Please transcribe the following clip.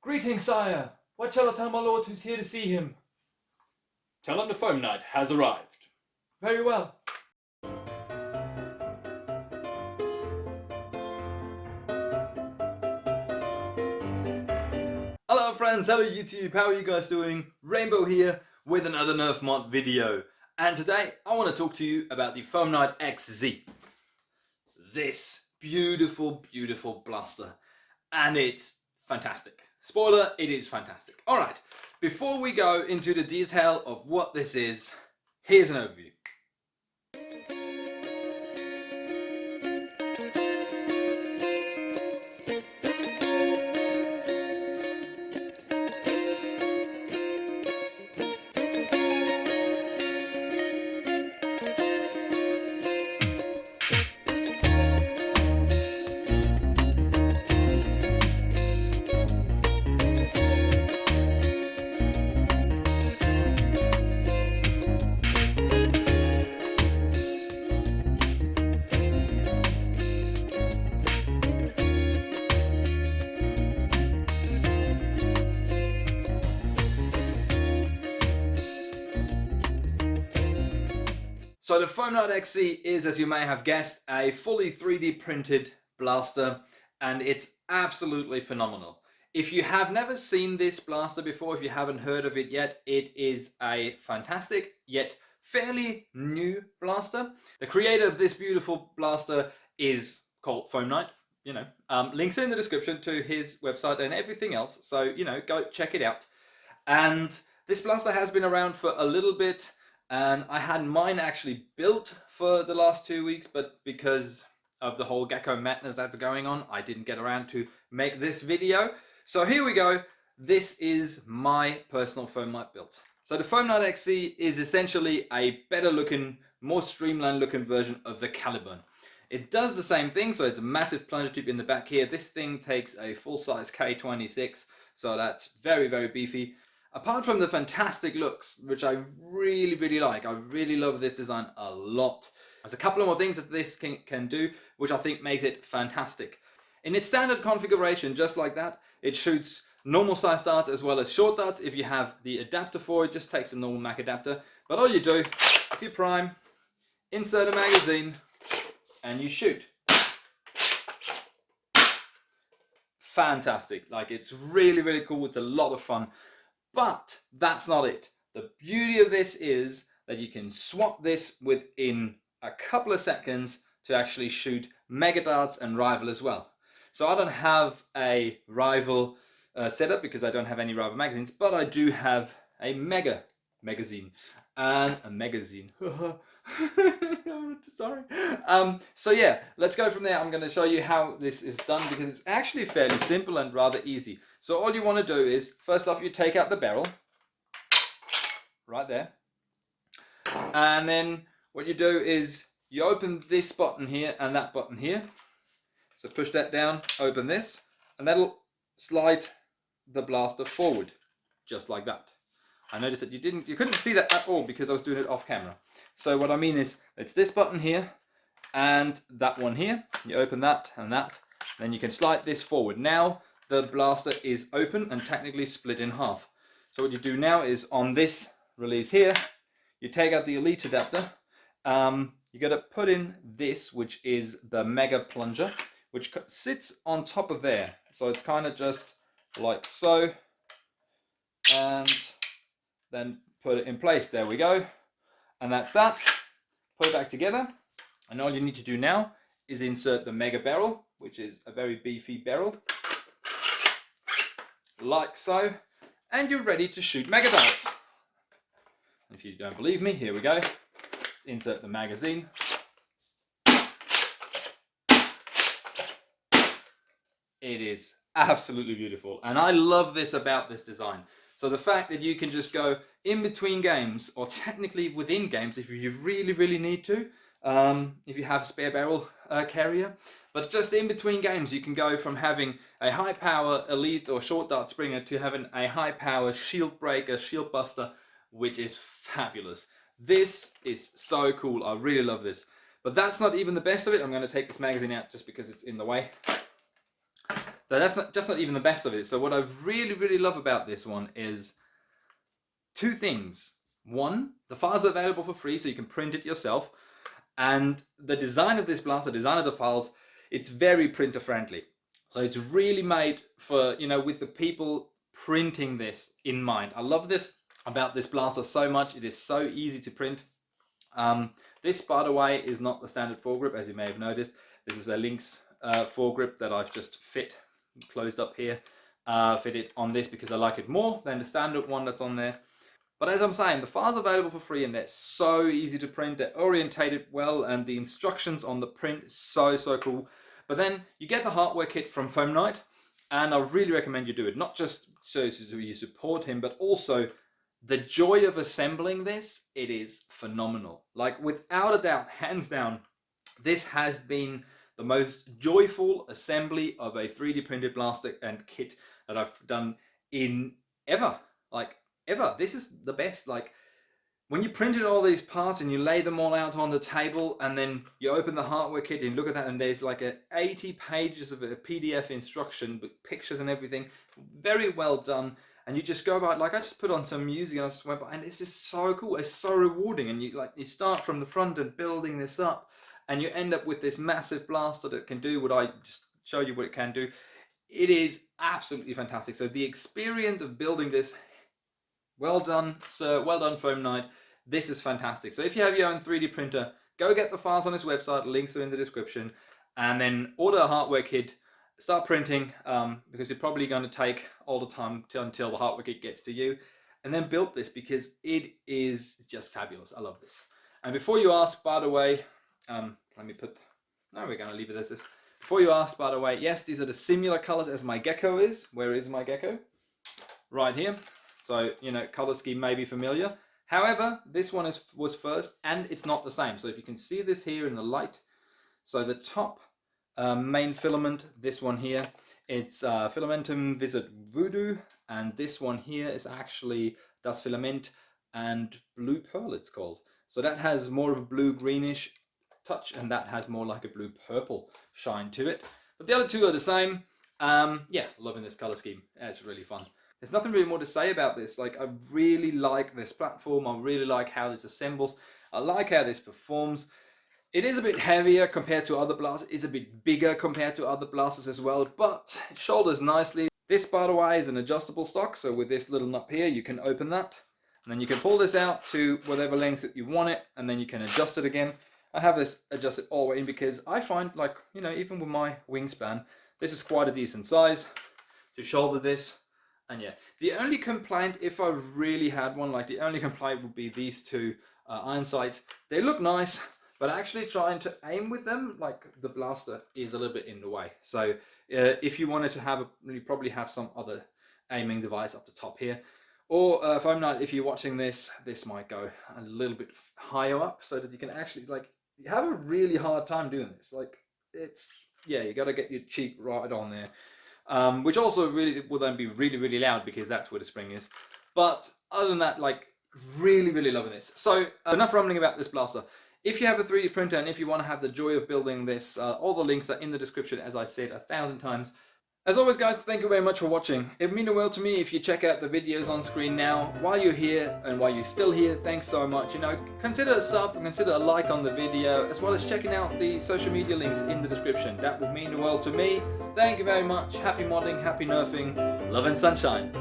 Greetings, sire. What shall I tell my lord who's here to see him? Tell him the Foamknight has arrived. Very well. Hello friends, hello YouTube, how are you guys doing? Rainbow here with another Nerf mod video. And today I want to talk to you about the Foamknight XZ. This beautiful, beautiful blaster. And it's fantastic. Spoiler, it is fantastic. Alright, before we go into the detail of what this is, here's an overview. So the Foamknight XZ is, as you may have guessed, a fully 3D printed blaster, and it's absolutely phenomenal. If you have never seen this blaster before, if you haven't heard of it yet, it is a fantastic yet fairly new blaster. The creator of this beautiful blaster is called Foamknight. You know, links in the description to his website and everything else. So, you know, go check it out. And this blaster has been around for a little bit. And I had mine actually built for the last 2 weeks, but because of the whole gecko madness that's going on, I didn't get around to make this video. So here we go. This is my personal Foamknight build. So the Foamknight XZ is essentially a better looking, more streamlined looking version of the Caliburn. It does the same thing, so it's a massive plunger tube in the back here. This thing takes a full-size K26, so that's very, very beefy. Apart from the fantastic looks, which I really, really like, I really love this design a lot. There's a couple of more things that this can do, which I think makes it fantastic. In its standard configuration, just like that, it shoots normal size darts as well as short darts. If you have the adapter for it, just takes a normal Mac adapter. But all you do is you prime, insert a magazine, and you shoot. Fantastic. Like, it's really, really cool. It's a lot of fun. But that's not it. The beauty of this is that you can swap this within a couple of seconds to actually shoot mega darts and rival as well. So I don't have a rival setup because I don't have any rival magazines, but I do have a mega magazine and a magazine. Sorry. So yeah, let's go from there. I'm going to show you how this is done because it's actually fairly simple and rather easy. So all you want to do is, first off, you take out the barrel, right there. And then what you do is you open this button here and that button here. So push that down, open this, and that'll slide the blaster forward, just like that. I noticed that you couldn't see that at all because I was doing it off camera. So what I mean is, it's this button here and that one here. You open that and that, then you can slide this forward. Now the blaster is open and technically split in half. So what you do now is on this release here, you take out the Elite adapter. You got to put in this, which is the Mega Plunger, which sits on top of there. So it's kind of just like so, and then put it in place. There we go. And that's that. Put it back together. And all you need to do now is insert the Mega Barrel, which is a very beefy barrel, like so, and you're ready to shoot mega darts. If you don't believe me, here we go. Let's insert the magazine. It is absolutely beautiful, and I love this about this design. So the fact that you can just go in between games, or technically within games if you really, really need to, if you have a spare barrel carrier. But just in between games, you can go from having a high power elite or short dart springer to having a high power shield breaker, shield buster, which is fabulous. This is so cool. I really love this. But that's not even the best of it. I'm going to take this magazine out just because it's in the way. that's not even the best of it. So what I really love about this one is two things. One, the files are available for free, so you can print it yourself. And the design of this blaster, design of the files, it's very printer friendly. So it's really made for, you know, with the people printing this in mind. I love this about this blaster so much. It is so easy to print. This, by the way, is not the standard foregrip, as you may have noticed. This is a Lynx foregrip that I've just closed up here. Fit it on this because I like it more than the standard one that's on there. But as I'm saying, the files are available for free and they're so easy to print. They're orientated well and the instructions on the print is so cool. But then you get the hardware kit from Foamknight, and I really recommend you do it. Not just so you support him, but also the joy of assembling this, it is phenomenal. Like, without a doubt, hands down, this has been the most joyful assembly of a 3D printed blaster and kit that I've done in ever. Like, ever. This is the best. Like, when you printed all these parts and you lay them all out on the table, and then you open the hardware kit and look at that, and there's like 80 pages of a PDF instruction with pictures and everything, very well done. And you just go about, like, I just put on some music and I just went by, and this is so cool. It's so rewarding. And you start from the front and building this up, and you end up with this massive blaster that can do what I just showed you what it can do. It is absolutely fantastic. So the experience of building this, well done, sir. Well done, Foamknight. This is fantastic. So if you have your own 3D printer, go get the files on his website. Links are in the description. And then order a hardware kit. Start printing, because you're probably going to take all the time until the hardware kit gets to you. And then build this, because it is just fabulous. I love this. And before you ask, by the way, let me put... No, we're going to leave it as this. Before you ask, by the way, yes, these are the similar colors as my gecko is. Where is my gecko? Right here. So, you know, color scheme may be familiar. However, this one was first, and it's not the same. So if you can see this here in the light, so the top main filament, this one here, it's Filamentum Wizard Voodoo, and this one here is actually Das Filament and Blue Pearl, it's called. So that has more of a blue-greenish touch, and that has more like a blue-purple shine to it. But the other two are the same. Yeah, loving this color scheme. It's really fun. There's nothing really more to say about this. Like, I really like this platform. I really like how this assembles. I like how this performs. It is a bit heavier compared to other blasters. It's a bit bigger compared to other blasters as well, but it shoulders nicely. This, by the way, is an adjustable stock. So with this little nut here, you can open that, and then you can pull this out to whatever length that you want it, and then you can adjust it again. I have this adjusted all the way in because I find, like, you know, even with my wingspan, this is quite a decent size to shoulder this. And yeah, the only complaint, if I really had one, like the only complaint would be these two iron sights. They look nice, but actually trying to aim with them, like, the blaster is a little bit in the way. So if you wanted to have, you probably have some other aiming device up the top here. Or Foamknight, if you're watching this, this might go a little bit higher up so that you can actually, like, you have a really hard time doing this. Like, it's, yeah, you got to get your cheek right on there. Which also really will then be really loud because that's where the spring is. But other than that, like, really loving this. So enough rambling about this blaster. If you have a 3D printer and if you want to have the joy of building this, all the links are in the description, as I said 1,000 times. As always, guys, thank you very much for watching. It would mean the world to me if you check out the videos on screen now. While you're here and while you're still here, thanks so much. You know, consider a sub and consider a like on the video, as well as checking out the social media links in the description. That would mean the world to me. Thank you very much. Happy modding, happy nerfing, love and sunshine.